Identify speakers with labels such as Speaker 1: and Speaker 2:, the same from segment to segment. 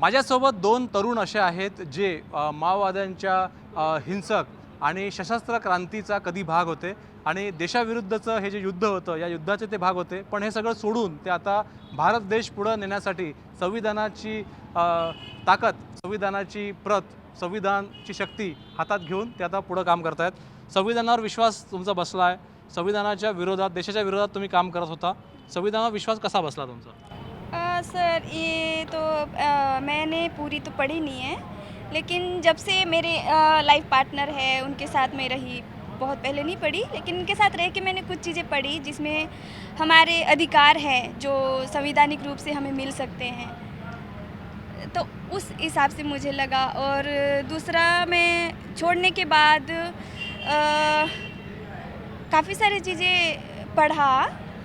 Speaker 1: माझ्यासोबत दोन तरुण असे आहेत जे माओवाद्यांच्या हिंसक आणि सशस्त्र क्रांतीचा कधी भाग होते आणि देशाविरुद्धचं हे जे युद्ध होतं या युद्धाचे ते भाग होते. पण हे सगळं सोडून ते आता भारत देश पुढं नेण्यासाठी संविधानाची ताकद, संविधानाची प्रत, संविधानची शक्ती हातात घेऊन ते आता पुढं काम करत आहेत. संविधानावर विश्वास तुमचा बसला आहे. संविधानाच्या विरोधात, देशाच्या विरोधात तुम्ही काम करत होता. संविधानावर विश्वास कसा बसला तुमचा?
Speaker 2: सर ये तो मैंने पूरी तो पढ़ी नहीं है, लेकिन जब से मेरे लाइफ पार्टनर है उनके साथ मैं रही, बहुत पहले नहीं पढ़ी लेकिन उनके साथ रह के मैंने कुछ चीज़ें पढ़ी जिसमें हमारे अधिकार हैं जो संवैधानिक रूप से हमें मिल सकते हैं, तो उस हिसाब से मुझे लगा। और दूसरा मैं छोड़ने के बाद काफ़ी सारी चीज़ें पढ़ा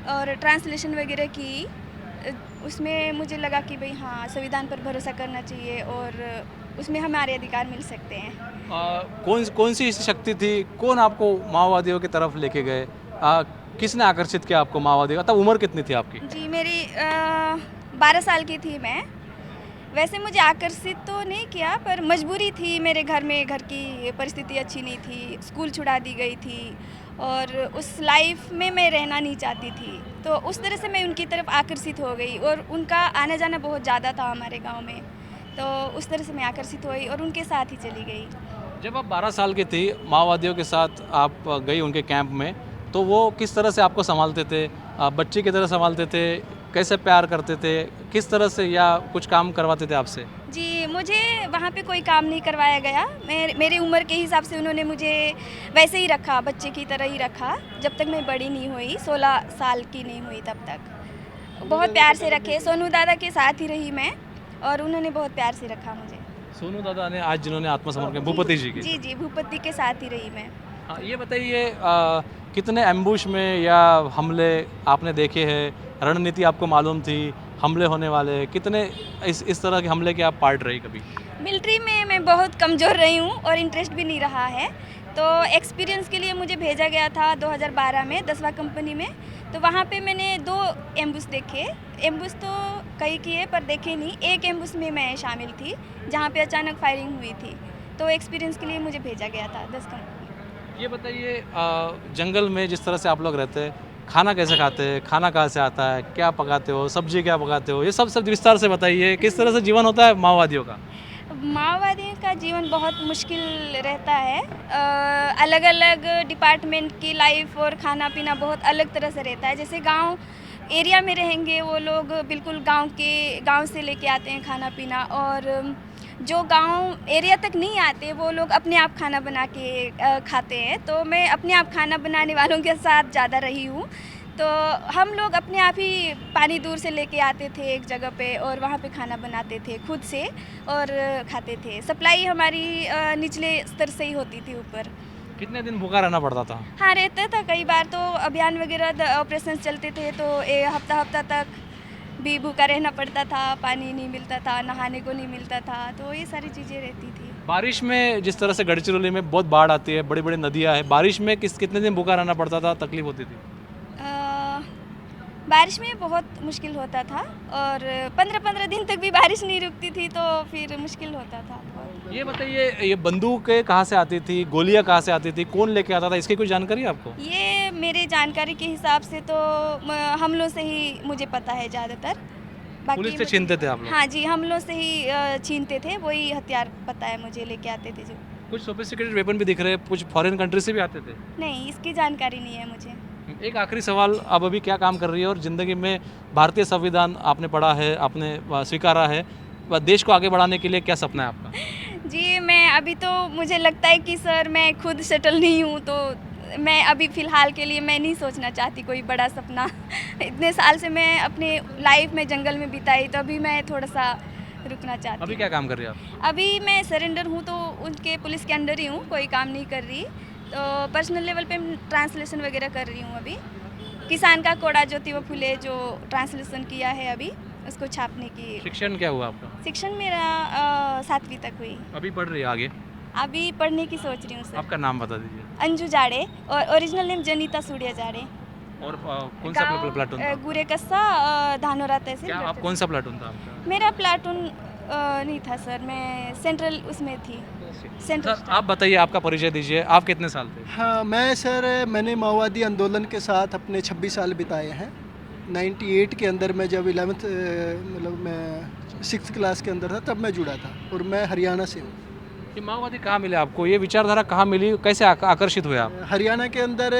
Speaker 2: और ट्रांसलेशन वगैरह की, उसमें मुझे लगा कि भाई हाँ, संविधान पर भरोसा करना चाहिए और उसमें हमारे अधिकार मिल सकते हैं।
Speaker 1: कौन सी शक्ति थी? कौन आपको माओवादियों की तरफ लेके गए? किसने आकर्षित किया आपको माओवादियों? तब उम्र कितनी थी आपकी?
Speaker 2: जी मेरी 12 साल की थी मैं। वैसे मुझे आकर्षित तो नहीं किया, पर मजबूरी थी। मेरे घर में, घर की परिस्थिति अच्छी नहीं थी, स्कूल छुड़ा दी गई थी और उस लाइफ में मैं रहना नहीं चाहती थी, तो उस तरह से मैं उनकी तरफ आकर्षित हो गई और उनका आना जाना बहुत ज़्यादा था हमारे गांव में, तो उस तरह से मैं आकर्षित हुई और उनके साथ ही चली गई।
Speaker 1: जब आप 12 साल की थी, माओवादियों के साथ आप गई उनके कैंप में, तो वो किस तरह से आपको संभालते थे? बच्चे की तरह संभालते थे? कैसे प्यार करते थे? किस तरह से, या कुछ काम करवाते थे आपसे?
Speaker 2: जी, मुझे वहाँ पे कोई काम नहीं करवाया गया। मेरी उम्र के हिसाब से उन्होंने मुझे वैसे ही रखा, बच्चे की तरह ही रखा, जब तक मैं बड़ी नहीं हुई, 16 साल की नहीं हुई तब तक। बहुत प्यार से रखे। सोनू दादा के साथ ही रही मैं और उन्होंने बहुत प्यार से रखा मुझे।
Speaker 1: सोनू दादा ने आज जिन्होंने आत्मसमर्पण, भूपति जी की।
Speaker 2: जी जी, भूपति के साथ ही रही मैं।
Speaker 1: हाँ, ये बताइए, कितने एम्बुश में या हमले आपने देखे हैं? रणनीति आपको मालूम थी हमले होने वाले? कितने इस तरह के हमले के आप पार्ट रही कभी?
Speaker 2: मिलिट्री में मैं बहुत कमज़ोर रही हूँ और इंटरेस्ट भी नहीं रहा है, तो एक्सपीरियंस के लिए मुझे भेजा गया था 2012 में 10वां कंपनी में। तो वहाँ पे मैंने 2 एम्बुश देखे। एम्बुश तो कई किए पर देखे नहीं। एक एम्बुश में मैं शामिल थी जहाँ पे अचानक फायरिंग हुई थी, तो एक्सपीरियंस के लिए मुझे भेजा गया था 10 कंपनी।
Speaker 1: ये बताइए, जंगल में जिस तरह से आप लोग रहते हैं, खाना कैसे खाते हैं? खाना कहाँ से आता है? क्या पकाते हो? सब्जी क्या पकाते हो? ये सब विस्तार से बताइए। किस तरह से जीवन होता है माओवादियों का?
Speaker 2: माओवादियों का जीवन बहुत मुश्किल रहता है। अलग अलग डिपार्टमेंट की लाइफ और खाना पीना बहुत अलग तरह से रहता है। जैसे गांव एरिया में रहेंगे वो लोग बिल्कुल गांव से लेके आते हैं खाना पीना, और जो गांव एरिया तक नहीं आते वो लोग अपने आप खाना बना के खाते हैं। तो मैं अपने आप खाना बनाने वालों के साथ ज़्यादा रही हूँ, तो हम लोग अपने आप ही पानी दूर से लेके आते थे एक जगह पे और वहाँ पे खाना बनाते थे खुद से और खाते थे। सप्लाई हमारी निचले स्तर से ही होती थी, ऊपर।
Speaker 1: कितने दिन भूखा रहना पड़ता था?
Speaker 2: हाँ, रहता था। कई बार तो अभियान वगैरह ऑपरेशन चलते थे तो हफ्ता तक भी भूखा रहना पड़ता था, पानी नहीं मिलता था, नहाने को नहीं मिलता था, तो ये सारी चीज़ें रहती थी।
Speaker 1: बारिश में जिस तरह से गढ़चिरौली में बहुत बाढ़ आती है, बड़ी बड़ी नदियाँ हैं, बारिश में कितने दिन भूखा रहना पड़ता था? तकलीफ होती थी?
Speaker 2: बारिश में बहुत मुश्किल होता था और 15-15 दिन तक भी बारिश नहीं रुकती थी, तो फिर मुश्किल होता था बहुत।
Speaker 1: ये बताइए, ये बंदूकें कहाँ से आती थी? गोलियाँ कहाँ से आती थी? कौन लेके आता था? इसकी कोई जानकारी है आपको?
Speaker 2: ये मेरे जानकारी के हिसाब से तो हमलों से ही मुझे पता है ज़्यादातर।
Speaker 1: पुलिस से छीनते थे आप लोग?
Speaker 2: हाँ जी, हमलों से ही छीनते थे, वही हथियार पता है मुझे, लेके आते थे जो।
Speaker 1: कुछ सोफिस्टिकेटेड वेपन भी दिख रहे हैं, कुछ फॉरेन कंट्री से भी आते थे?
Speaker 2: नहीं, इसकी जानकारी नहीं है मुझे।
Speaker 1: एक आखिरी सवाल, अब अभी क्या काम कर रही है और ज़िंदगी में भारतीय संविधान आपने पढ़ा है, आपने स्वीकारा है, देश को आगे बढ़ाने के लिए क्या सपना है आपका?
Speaker 2: जी, मैं अभी तो मुझे लगता है कि सर मैं खुद सेटल नहीं हूँ, तो मैं अभी फ़िलहाल के लिए मैं नहीं सोचना चाहती कोई बड़ा सपना। इतने साल से मैं अपने लाइफ में जंगल में बिताई, तो अभी मैं थोड़ा सा रुकना चाहती हूँ।
Speaker 1: अभी क्या काम कर रही है आप?
Speaker 2: अभी मैं सरेंडर हूँ, तो उनके पुलिस के अंडर ही हूँ, कोई काम नहीं कर रही। तो पर्सनल लेवल पे ट्रांसलेशन वगैरह कर रही हूँ अभी। किसान का कोड़ा ज्योतिबा फुले जो ट्रांसलेशन किया है अभी, उसको छापने की।
Speaker 1: शिक्षण क्या हुआ आपका?
Speaker 2: शिक्षण मेरा 7वीं तक हुई।
Speaker 1: अभी पढ़ रही है आगे?
Speaker 2: अभी पढ़ने की सोच रही हूँ सर।
Speaker 1: आपका नाम बता दीजिए।
Speaker 2: अंजू जाड़े, और ओरिजिनल नेम जनीता सूर्या जाड़े।
Speaker 1: और कौन सा प्लाटून था?
Speaker 2: गुरे कस्सा, धानोरा तहसील।
Speaker 1: क्या आप कौन सा प्लाटून था आपका?
Speaker 2: मेरा प्लाटून नहीं था सर, मैं सेंट्रल उसमें थी, सेंट्रल।
Speaker 1: सर आप बताइए, आपका परिचय दीजिए, आप कितने साल थे?
Speaker 3: हाँ, मैंने माओवादी आंदोलन के साथ अपने 26 साल बिताए हैं। 98 के अंदर मैं जब 11th मतलब मैं 6th क्लास के अंदर था तब मैं जुड़ा था, और मैं हरियाणा से हूँ।
Speaker 1: ये माओवादी कहाँ मिले आपको, ये विचारधारा कहाँ मिली, कैसे आकर्षित हुए आप?
Speaker 3: हरियाणा के अंदर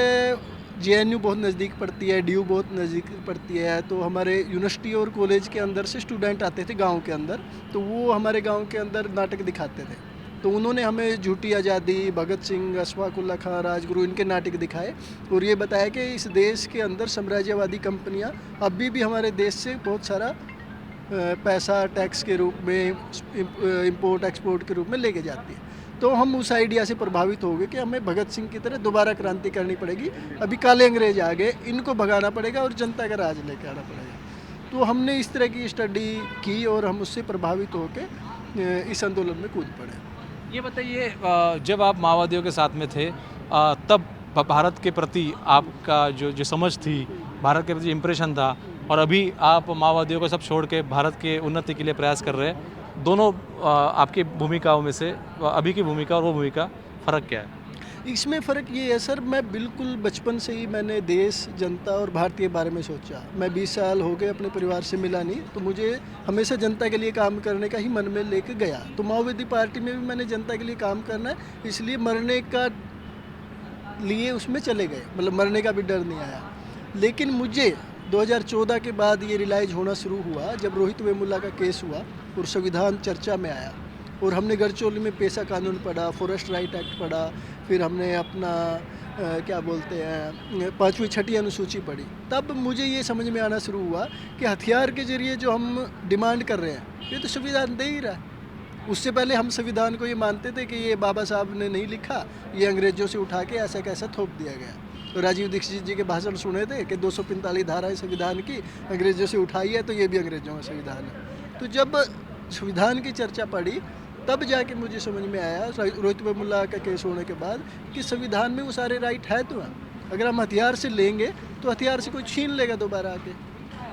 Speaker 3: JNU बहुत नज़दीक पड़ती है, DU बहुत नज़दीक पड़ती है, तो हमारे यूनिवर्सिटी और कॉलेज के अंदर से स्टूडेंट आते थे गांव के अंदर, तो वो हमारे गांव के अंदर नाटक दिखाते थे। तो उन्होंने हमें झूठी आज़ादी, भगत सिंह, अशफाक उल्ला खां, राजगुरु, इनके नाटक दिखाए और ये बताया कि इस देश के अंदर साम्राज्यवादी कंपनियां अभी भी हमारे देश से बहुत सारा पैसा टैक्स के रूप में, इंपोर्ट एक्सपोर्ट के रूप में लेके जाती है। तो हम उस आइडिया से प्रभावित हो गए कि हमें भगत सिंह की तरह दोबारा क्रांति करनी पड़ेगी। अभी काले अंग्रेज आ गए, इनको भगाना पड़ेगा और जनता का राज लेके आना पड़ेगा। तो हमने इस तरह की स्टडी की और हम उससे प्रभावित होकर इस आंदोलन में कूद पड़े।
Speaker 1: ये बताइए, जब आप माओवादियों के साथ में थे, तब भारत के प्रति आपका जो समझ थी, भारत के प्रति इम्प्रेशन था, और अभी आप माओवादियों को सब छोड़ के भारत के उन्नति के लिए प्रयास कर रहे हैं, दोनों आपकी भूमिकाओं में से अभी की भूमिका और वो भूमिका, फ़र्क क्या है?
Speaker 3: इसमें फ़र्क ये है सर, मैं बिल्कुल बचपन से ही मैंने देश, जनता और भारत के बारे में सोचा। मैं 20 साल हो गए अपने परिवार से मिला नहीं, तो मुझे हमेशा जनता के लिए काम करने का ही मन में लेके गया। तो माओवादी पार्टी में भी मैंने जनता के लिए काम करना है, इसलिए मरने का लिए उसमें चले गए, मतलब मरने का भी डर नहीं आया। लेकिन मुझे 2014 के बाद ये रियलाइज़ होना शुरू हुआ जब रोहित वेमुला का केस हुआ और संविधान चर्चा में आया, और हमने गढ़चिरौली में पेशा कानून पढ़ा, फॉरेस्ट राइट एक्ट पढ़ा, फिर हमने अपना क्या बोलते हैं 5वीं 6ठी अनुसूची पढ़ी। तब मुझे ये समझ में आना शुरू हुआ कि हथियार के जरिए जो हम डिमांड कर रहे हैं, ये तो संविधान दे ही रहा है। उससे पहले हम संविधान को ये मानते थे कि ये बाबा साहब ने नहीं लिखा, ये अंग्रेज़ों से उठा के ऐसा कैसा थोप दिया गया। तो राजीव दीक्षित जी के भाषण सुने थे कि 245 धारा है संविधान की, अंग्रेज़ों से उठाई है, तो ये भी अंग्रेज़ों का संविधान है। तो जब संविधान की चर्चा पड़ी, तब जाके मुझे समझ में आया रोहित वेमुला का केस होने के बाद कि संविधान में वो सारे राइट है तो हैं। अगर हम हथियार से लेंगे तो हथियार से कोई छीन लेगा दोबारा आके,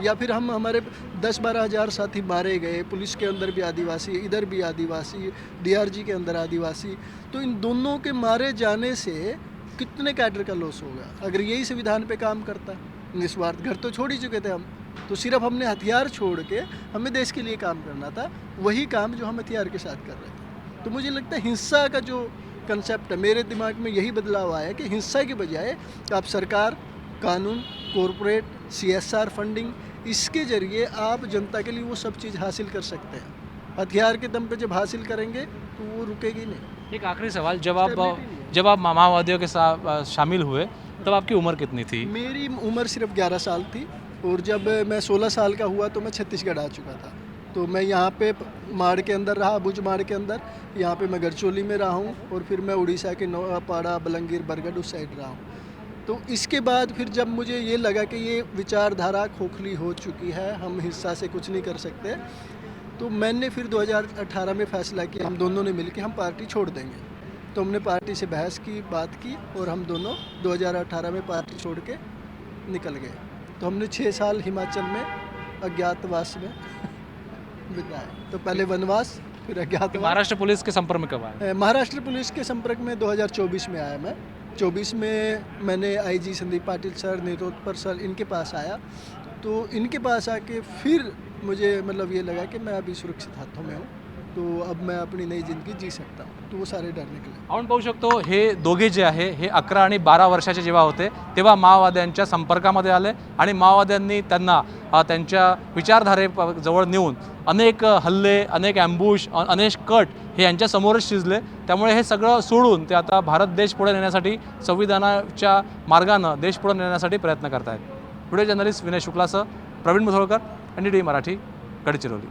Speaker 3: या फिर हम हमारे 10-12 हज़ार साथी मारे गए, पुलिस के अंदर भी आदिवासी, इधर भी आदिवासी, DRG के अंदर आदिवासी, तो इन दोनों के मारे जाने से कितने कैडर का लॉस होगा। अगर यही संविधान पे काम करता, निस्वार्थ, घर तो छोड़ ही चुके थे हम, तो सिर्फ हमने हथियार छोड़ के हमें देश के लिए काम करना था, वही काम जो हम हथियार के साथ कर रहे थे। तो मुझे लगता है हिंसा का जो कंसेप्ट है, मेरे दिमाग में यही बदलाव आया कि हिंसा के बजाय आप सरकार, कानून, कॉरपोरेट, CSR फंडिंग, इसके ज़रिए आप जनता के लिए वो सब चीज़ हासिल कर सकते हैं। हथियार के दम पे जब हासिल करेंगे तो वो रुकेगी नहीं।
Speaker 1: एक आखिरी सवाल, जब आप माओवादियों के साथ शामिल हुए, तब आपकी उम्र कितनी थी?
Speaker 3: मेरी उम्र सिर्फ 11 साल थी, और जब मैं 16 साल का हुआ तो मैं छत्तीसगढ़ आ चुका था। तो मैं यहाँ पे माड़ के अंदर रहा, भुज माड़ के अंदर, यहाँ पे मैं गढ़चिरौली में रहा हूँ, और फिर मैं उड़ीसा के नौपाड़ा, बलंगीर, बरगढ़ उस साइड रहा हूँ। तो इसके बाद फिर जब मुझे ये लगा कि ये विचारधारा खोखली हो चुकी है, हम हिंसा से कुछ नहीं कर सकते, तो मैंने फिर 2018 में फ़ैसला किया, हम दोनों ने मिलकर हम पार्टी छोड़ देंगे। तो हमने पार्टी से बहस की, बात की, और हम दोनों 2018 में पार्टी छोड़ के निकल गए। तो हमने 6 साल हिमाचल में अज्ञातवास में बिताए। तो पहले वनवास, फिर अज्ञातवास।
Speaker 1: महाराष्ट्र पुलिस के संपर्क में कब आए?
Speaker 3: महाराष्ट्र पुलिस के संपर्क में 2024 में आया मैं। 24 में मैंने IG संदीप पाटिल सर, निरोत्पर सर, इनके पास आया। तो इनके पास आके फिर मुझे मतलब ये लगा कि मैं अभी सुरक्षित हाथों में हूँ, तो अब मैं अपनी नई ज़िंदगी जी सकता हूँ। तो वो सारे डर निकले।
Speaker 1: आपण पाहू शकतो, हे दोघे जे आहे हे 11 आणि 12 वर्षाचे जेव्हा होते तेव्हा माओवाद्यांच्या संपर्कामध्ये आले, आणि माओवाद्यांनी त्यांना त्यांच्या विचारधारेजवळ नेऊन अनेक हल्ले, अनेक ॲम्बुश, अनेक कट हे यांच्यासमोरच शिजले। त्यामुळे हे सगळं सोडून ते आता भारत देश पुढे नेण्यासाठी, संविधानाच्या मार्गानं देश पुढे नेण्यासाठी प्रयत्न करत आहेत। व्हिडिओ जर्नलिस्ट विनय शुक्लासह प्रवीण मुधोळकर, NDTV मराठी, गडचिरोली।